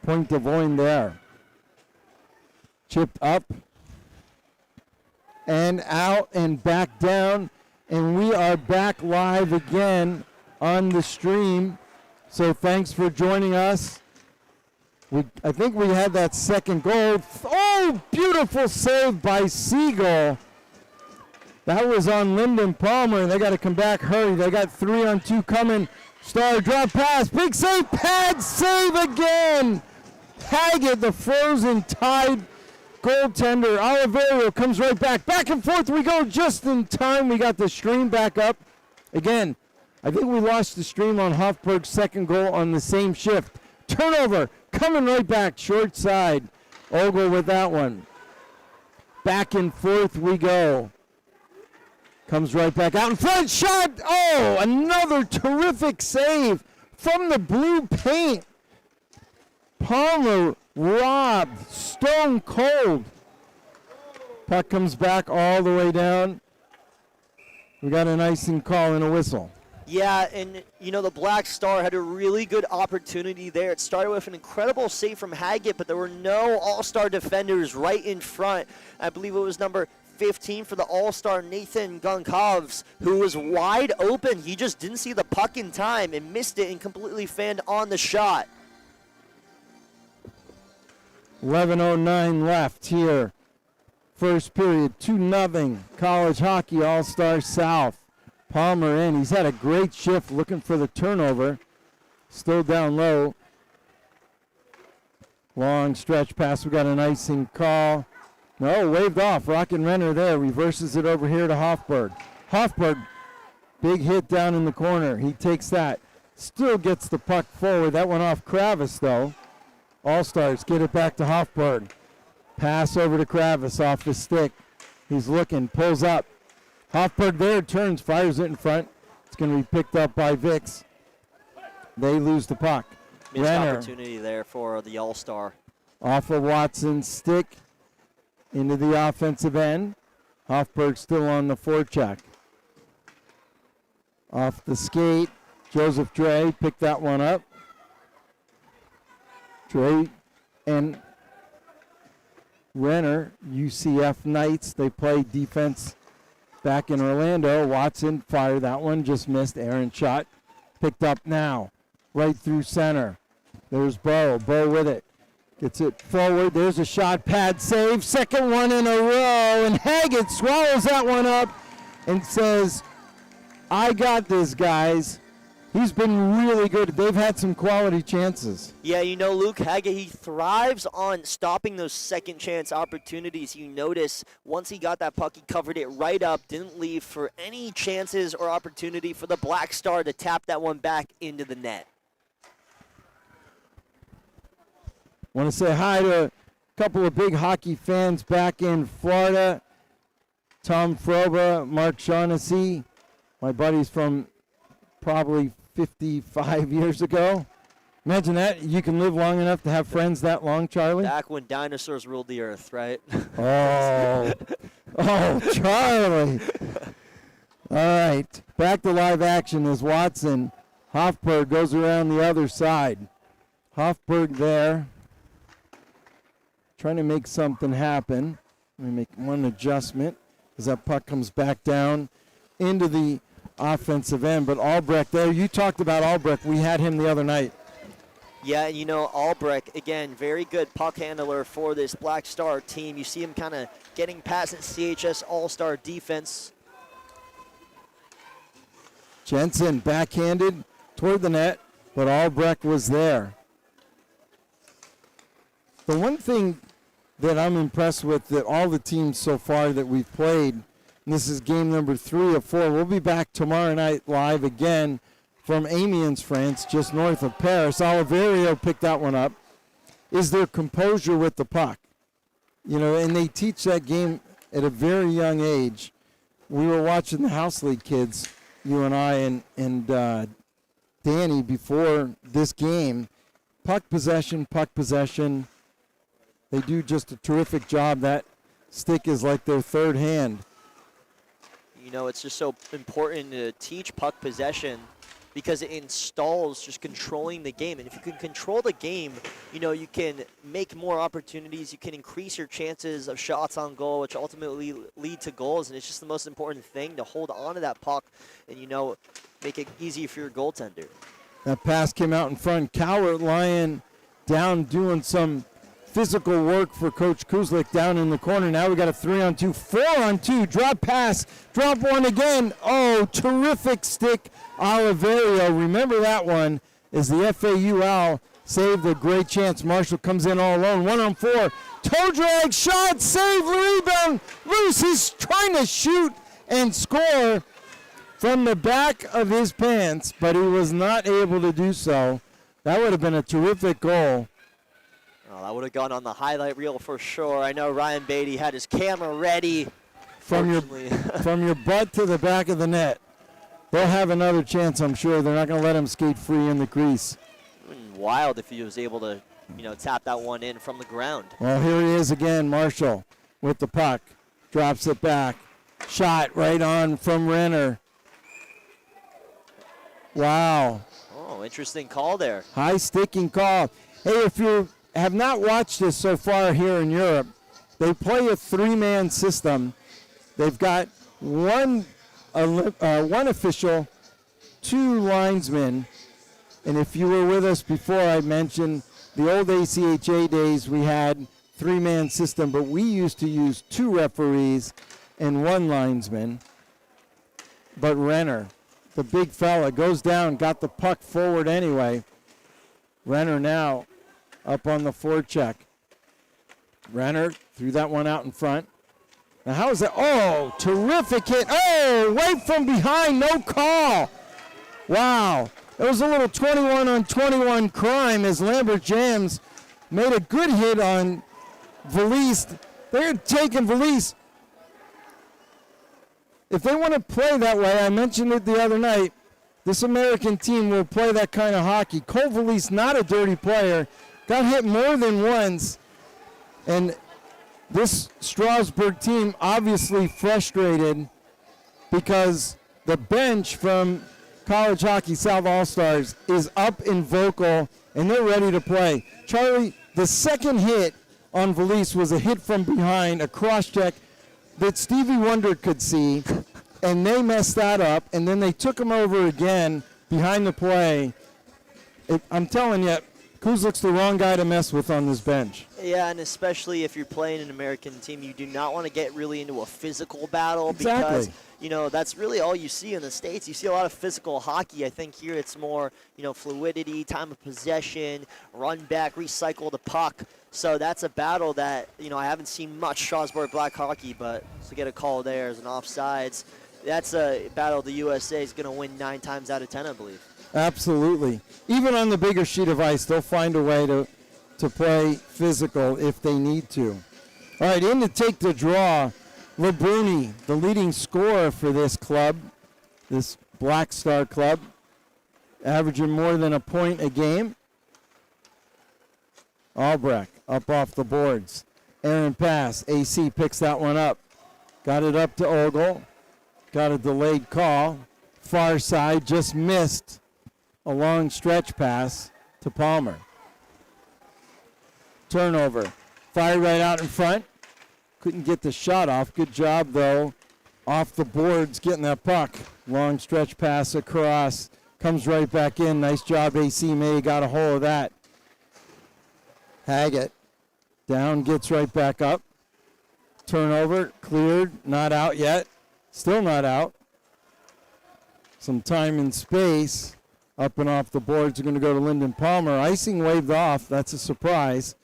Point de Voine there. Chipped up and out and back down. And we are back live again on the stream. So thanks for joining us. I think we had that second goal. Oh, beautiful save by Siegel. That was on Lyndon Palmer. They got to come back, hurry. They got 3-on-2 coming. Star drop pass. Big save. Pad save again. Haggett, the frozen Tide goaltender. Oliverio comes right back. Back and forth we go just in time. We got the stream back up. Again, I think we lost the stream on Hofburg's second goal on the same shift. Turnover. Coming right back, short side. Ogle with that one. Back and forth we go. Comes right back out in front. Shot. Oh, another terrific save from the blue paint. Palmer robbed. Stone cold. Puck comes back all the way down. We got an icing call and a whistle. Yeah, and, you know, the Black Star had a really good opportunity there. It started with an incredible save from Haggett, but there were no all-star defenders right in front. I believe it was number 15 for the all-star Nathan Gunkovs, who was wide open. He just didn't see the puck in time and missed it and completely fanned on the shot. 11:09 left here. First period, 2-0. College hockey all-star South. Palmer in. He's had a great shift looking for the turnover. Still down low. Long stretch pass. We got an icing call. No, waved off. Rocket Renner there. Reverses it over here to Hofburg. Hofburg, big hit down in the corner. He takes that. Still gets the puck forward. That went off Kravis, though. All-Stars get it back to Hofburg. Pass over to Kravis off the stick. He's looking. Pulls up. Hofburg there, turns, fires it in front. It's going to be picked up by Vicks. They lose the puck. Missed Renner, opportunity there for the All-Star. off of Watson's stick into the offensive end. Hofburg still on the forecheck. Off the skate, Joseph Dre picked that one up. Dre and Renner, UCF Knights, they play defense back in Orlando. Watson fired that one, just missed. Aaron shot, picked up now, right through center. There's Bo. Bo with it. Gets it forward. There's a shot, pad save. Second one in a row, and Haggett swallows that one up and says, I got this, guys. He's been really good. They've had some quality chances. Yeah, you know, Luke Haggett, he thrives on stopping those second chance opportunities. You notice once he got that puck, he covered it right up, didn't leave for any chances or opportunity for the Black Star to tap that one back into the net. Want to say hi to a couple of big hockey fans back in Florida. Tom Froba, Mark Shaughnessy, my buddies from probably 55 years ago. Imagine that. You can live long enough to have friends that long, Charlie. Back when dinosaurs ruled the earth, right? Oh, Charlie. All right. Back to live action as Watson. Hofburg goes around the other side. Hofburg there. Trying to make something happen. Let me make one adjustment as that puck comes back down into the offensive end. But Albrecht there, you talked about Albrecht. We had him the other night. Yeah, and you know, Albrecht, again, very good puck handler for this Black Star team. You see him kind of getting past that CHS All-Star defense. Jensen backhanded toward the net, but Albrecht was there. The one thing that I'm impressed with that all the teams so far that we've played, and this is game number 3 of 4. We'll be back tomorrow night live again from Amiens, France, just north of Paris. Oliverio picked that one up. Is their composure with the puck. You know, and they teach that game at a very young age. We were watching the House League kids, you and I and Danny, before this game. Puck possession. They do just a terrific job. That stick is like their third hand. You know, it's just so important to teach puck possession because it installs just controlling the game. And if you can control the game, you can make more opportunities. You can increase your chances of shots on goal, which ultimately lead to goals. And it's just the most important thing to hold on to that puck and, make it easy for your goaltender. That pass came out in front. Cowart Lion down doing some physical work for Coach Kuzlik down in the corner. Now we got a 3-on-2, 4-on-2, drop pass, drop one again. Oh, terrific stick, Oliverio. Remember that one as the FAU Owl saved a great chance. Marshall comes in all alone, 1-on-4. Toe drag, shot, save, rebound, loose. He's trying to shoot and score from the back of his pants, but he was not able to do so. That would have been a terrific goal. Oh, that would have gone on the highlight reel for sure. I know Ryan Beatty had his camera ready. From your butt to the back of the net. They'll have another chance, I'm sure. They're not going to let him skate free in the crease. Wild if he was able to, tap that one in from the ground. Well, here he is again, Marshall, with the puck. Drops it back. Shot right on from Renner. Wow. Oh, interesting call there. High sticking call. Hey, if you have not watched this so far here in Europe, they play a 3-man system. They've got one official, 2 linesmen, and if you were with us before, I mentioned the old ACHA days, we had 3-man system, but we used to use 2 referees and 1 linesman. But Renner, the big fella, goes down, got the puck forward anyway. Renner now up on the forecheck. Renner threw that one out in front. Now how is that? Oh, terrific hit. Oh, right from behind, no call. Wow. It was a little 21-on-21 crime as Lambert Jams made a good hit on Valise. They're taking Valise. If they want to play that way, I mentioned it the other night, this American team will play that kind of hockey. Cole Valise, not a dirty player, got hit more than once. And this Strasbourg team obviously frustrated because the bench from College Hockey South All-Stars is up in vocal, and they're ready to play. Charlie, the second hit on Valise was a hit from behind, a cross-check that Stevie Wonder could see, and they messed that up, and then they took him over again behind the play. I'm telling you, Kuzlik's the wrong guy to mess with on this bench. Yeah, and especially if you're playing an American team, you do not want to get really into a physical battle Exactly. because, that's really all you see in the States. You see a lot of physical hockey. I think here it's more, fluidity, time of possession, run back, recycle the puck. So that's a battle that, I haven't seen much Strasbourg Black hockey, but to get a call there as an offsides, that's a battle the USA is going to win 9 times out of 10, I believe. Absolutely. Even on the bigger sheet of ice, they'll find a way to play physical if they need to. All right, in to take the draw, LeBruni, the leading scorer for this club, this Black Star club, averaging more than a point a game. Albrecht up off the boards. Aaron pass. AC picks that one up. Got it up to Ogle. Got a delayed call. Far side, just missed a long stretch pass to Palmer. Turnover. Fired right out in front. Couldn't get the shot off. Good job, though, off the boards getting that puck. Long stretch pass across. Comes right back in. Nice job, AC May. Got a hold of that. Haggett. Down, gets right back up. Turnover. Cleared. Not out yet. Still not out. Some time and space. Up and off the boards are going to go to Lyndon Palmer. Icing waved off. That's a surprise.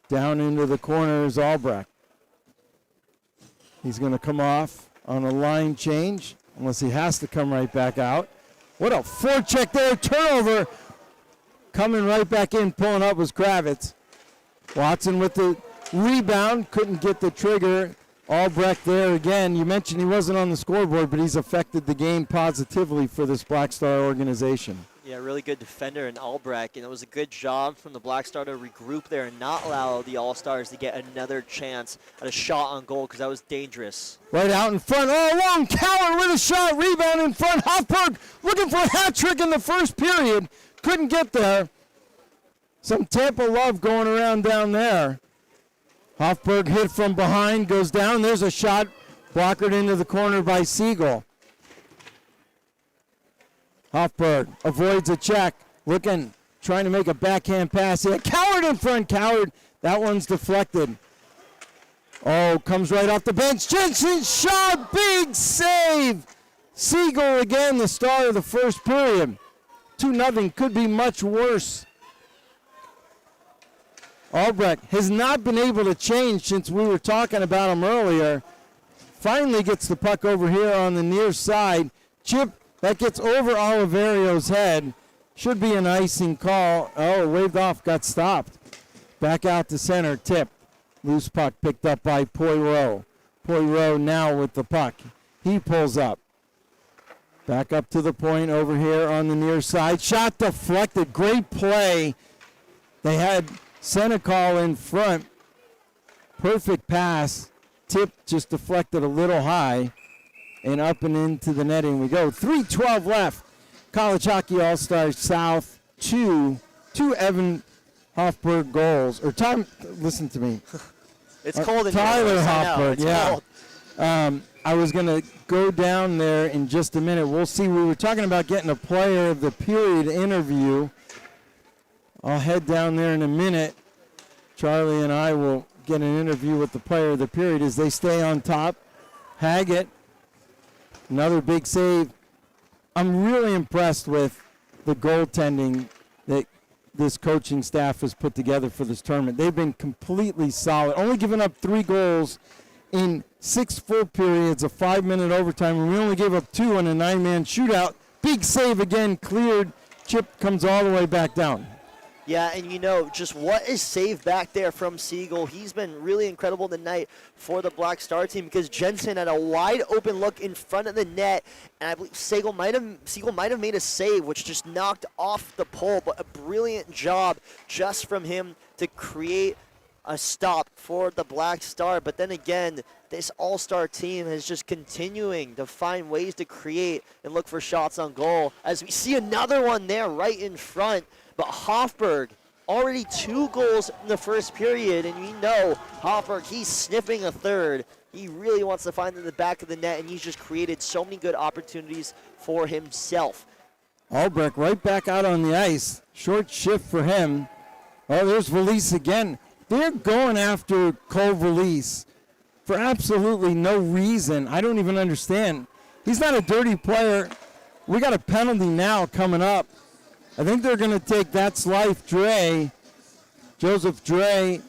Down into the corner is Albrecht. He's going to come off on a line change, unless he has to come right back out. What a forecheck there. Turnover. Coming right back in, pulling up was Kravitz. Watson with the rebound. Couldn't get the trigger. Albrecht there again. You mentioned he wasn't on the scoreboard, but he's affected the game positively for this Black Star organization. Yeah, really good defender in Albrecht, and it was a good job from the Black Star to regroup there and not allow the All-Stars to get another chance at a shot on goal because that was dangerous. Right out in front, all along, Cowan with a shot, rebound in front. Hofberg looking for a hat trick in the first period. Couldn't get there. Some Tampa love going around down there. Hofberg hit from behind, goes down. There's a shot blockered into the corner by Siegel. Hofberg avoids a check, looking, trying to make a backhand pass. Yeah, Coward in front, Coward. That one's deflected. Oh, comes right off the bench. Jensen shot, big save. Siegel again, the star of the first period. 2-0, could be much worse. Albrecht has not been able to change since we were talking about him earlier. Finally gets the puck over here on the near side. Chip, that gets over Oliverio's head. Should be an icing call. Oh, waved off, got stopped. Back out to center, tip. Loose puck picked up by Poirot. Poirot now with the puck. He pulls up. Back up to the point over here on the near side. Shot deflected. Great play. They had Senecal in front. Perfect pass. Tip just deflected a little high. And up and into the netting we go. 3:12 left. College Hockey All-Stars South 2 Evan Hofberg goals. Or time, listen to me. It's cold in Tyler here. Hofberg, yeah. Cold. I was going to go down there in just a minute. We'll see. We were talking about getting a player of the period interview. I'll head down there in a minute. Charlie and I will get an interview with the player of the period as they stay on top. Haggett, another big save. I'm really impressed with the goaltending that this coaching staff has put together for this tournament. They've been completely solid, only giving up 3 goals in 6 full periods, a 5-minute overtime, and we only gave up 2 in a 9-man shootout. Big save again, cleared. Chip comes all the way back down. Yeah, and you know, just what is saved back there from Siegel. He's been really incredible tonight for the Black Star team because Jensen had a wide open look in front of the net, and I believe Siegel might have made a save, which just knocked off the pole, but a brilliant job just from him to create a stop for the Black Star. But then again, this all-star team is just continuing to find ways to create and look for shots on goal. As we see another one there right in front. But Hofberg, already 2 goals in the first period, and you know Hofberg, he's sniffing a third. He really wants to find in the back of the net, and he's just created so many good opportunities for himself. Albrecht right back out on the ice. Short shift for him. Oh, there's Valise again. They're going after Cole Valise for absolutely no reason. I don't even understand. He's not a dirty player. We got a penalty now coming up. I think they're going to take That's Life Joseph Dre,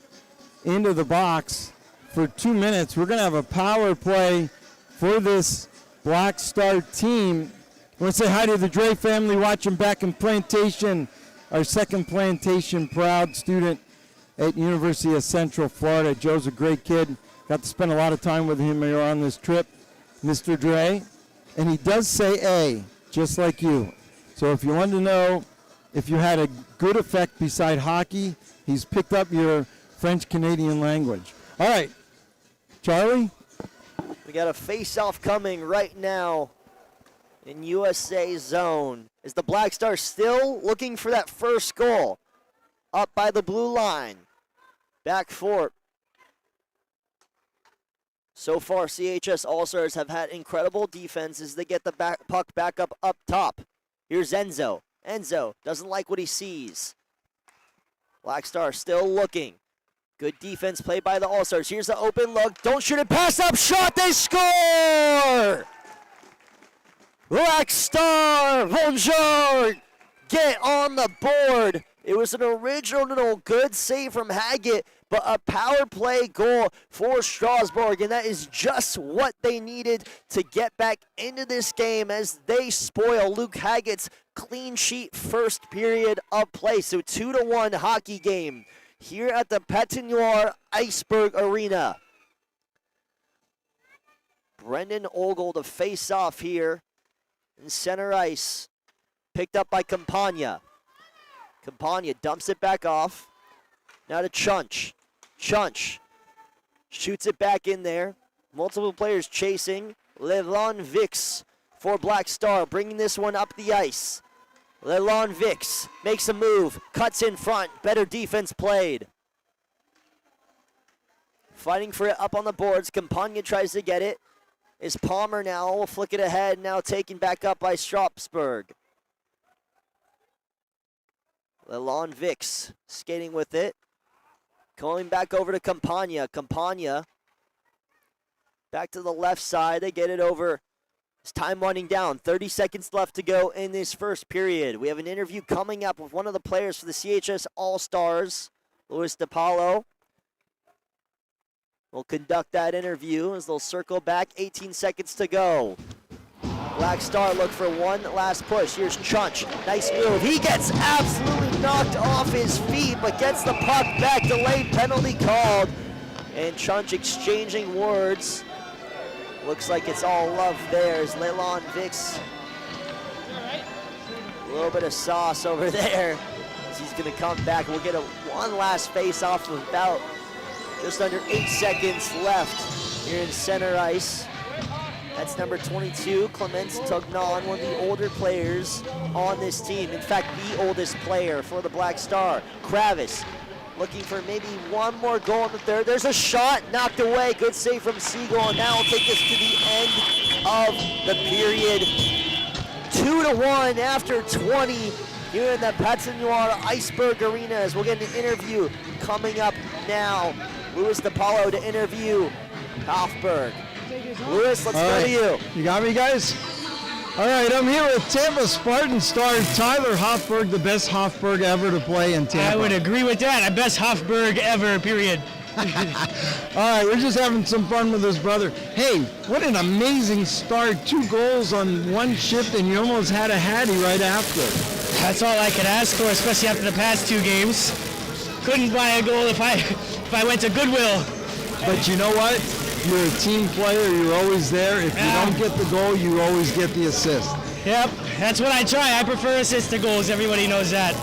into the box for 2 minutes. We're going to have a power play for this Black Star team. I want to say hi to the Dre family watching back in Plantation, our second Plantation proud student at University of Central Florida. Joe's a great kid. Got to spend a lot of time with him here on this trip, Mr. Dre. And he does say A, just like you. So if you wanted to know if you had a good effect beside hockey, he's picked up your French-Canadian language. All right, Charlie? We got a face-off coming right now in USA zone. Is the Black Star still looking for that first goal? Up by the blue line. Back four. So far, CHS All-Stars have had incredible defense as they get the puck back up top. Here's Enzo. Enzo doesn't like what he sees. Black Star still looking. Good defense played by the All-Stars. Here's the open look. Don't shoot it. Pass up. Shot. They score! Black Star. Bonjour. Get on the board. It was an original good save from Haggett, but a power play goal for Strasbourg, and that is just what they needed to get back into this game as they spoil Luke Haggett's clean sheet first period of play. So 2-1 hockey game here at the Patinoire Iceberg Arena. Brendan Ogle to face off here in center ice. Picked up by Campagna. Campagna dumps it back off. Now to Chunch. Chunch shoots it back in there. Multiple players chasing. Lelon Vix for Black Star, bringing this one up the ice. Lelon Vix makes a move, cuts in front. Better defense played. Fighting for it up on the boards. Campagna tries to get it. Is Palmer now, will flick it ahead, now taken back up by Strasbourg. Lelon Vix skating with it. Going back over to Campagna. Campagna back to the left side. They get it over. It's time winding down. 30 seconds left to go in this first period. We have an interview coming up with one of the players for the CHS All-Stars, Luis DePaulo. We'll conduct that interview as they'll circle back. 18 seconds to go. Black Star look for one last push. Here's Chunch. Nice move. He gets absolutely knocked off his feet, but gets the puck back. Delayed penalty called. And Chunch exchanging words. Looks like it's all love there as Lelon Vix. A little bit of sauce over there as he's going to come back. We'll get one last face off with about just under 8 seconds left here in center ice. That's number 22, Clemence Tugnon, one of the older players on this team. In fact, the oldest player for the Black Star. Kravis looking for maybe one more goal in the third. There's a shot knocked away. Good save from Siegel. And now we'll take us to the end of the period. 2-1 after 20 here in the Patinoire Iceberg Arena as we'll get an interview coming up now. Luis DePaulo to interview Hofberg. Luis, let's go to you. You got me, guys? All right, I'm here with Tampa Spartan star Tyler Hofberg, the best Hofberg ever to play in Tampa. I would agree with that. The best Hofberg ever, period. All right, we're just having some fun with his brother. Hey, what an amazing start. 2 goals on one shift, and you almost had a Hattie right after. That's all I could ask for, especially after the past 2 games. Couldn't buy a goal if I went to Goodwill. But you know what? You're a team player. You're always there. If you don't get the goal, you always get the assist. Yep, that's what I try. I prefer assist to goals. Everybody knows that.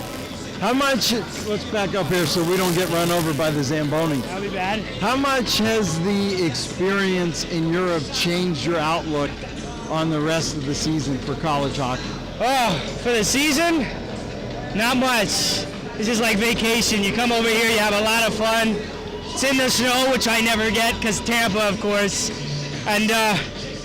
How much, let's back up here so we don't get run over by the Zamboni. That'll be bad. How much has the experience in Europe changed your outlook on the rest of the season for college hockey? Oh, for the season? Not much. It's just like vacation. You come over here, you have a lot of fun. It's in the snow, which I never get because Tampa, of course. And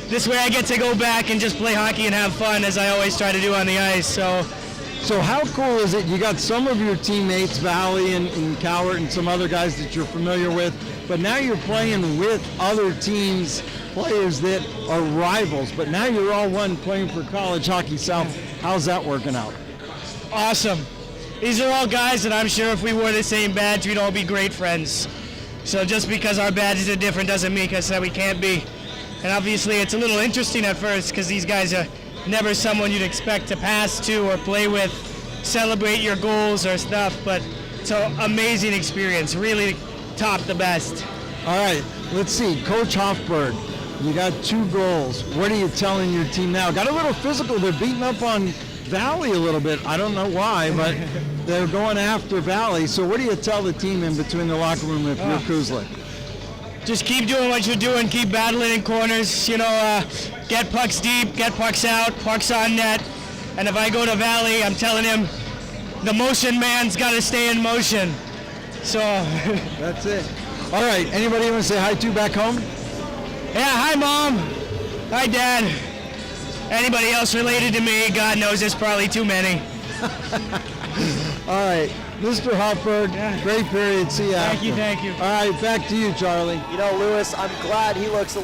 this way I get to go back and just play hockey and have fun as I always try to do on the ice. So how cool is it? You got some of your teammates, Valley and Cowart and some other guys that you're familiar with, but now you're playing with other teams, players that are rivals, but now you're all one playing for College Hockey South. How's that working out? Awesome. These are all guys that I'm sure if we wore the same badge, we'd all be great friends. So just because our badges are different doesn't mean that we can't be. And obviously it's a little interesting at first because these guys are never someone you'd expect to pass to or play with, celebrate your goals or stuff, but it's an amazing experience, really top the best. All right, let's see. Coach Hofberg, you got 2 goals. What are you telling your team now? Got a little physical. They're beating up on Valley a little bit. I don't know why, but they're going after Valley. So what do you tell the team in between the locker room if you're Kuzlik? Just keep doing what you're doing, keep battling in corners, get pucks deep, get pucks out, pucks on net. And if I go to Valley, I'm telling him the motion man's got to stay in motion. So that's it. All right, anybody want to say hi to back home? Yeah, hi Mom, hi Dad. Anybody else related to me, God knows there's probably too many. All right, Mr. Hofberg, great period. See you after. Thank you. All right, back to you, Charlie. You know, Lewis, I'm glad he looks a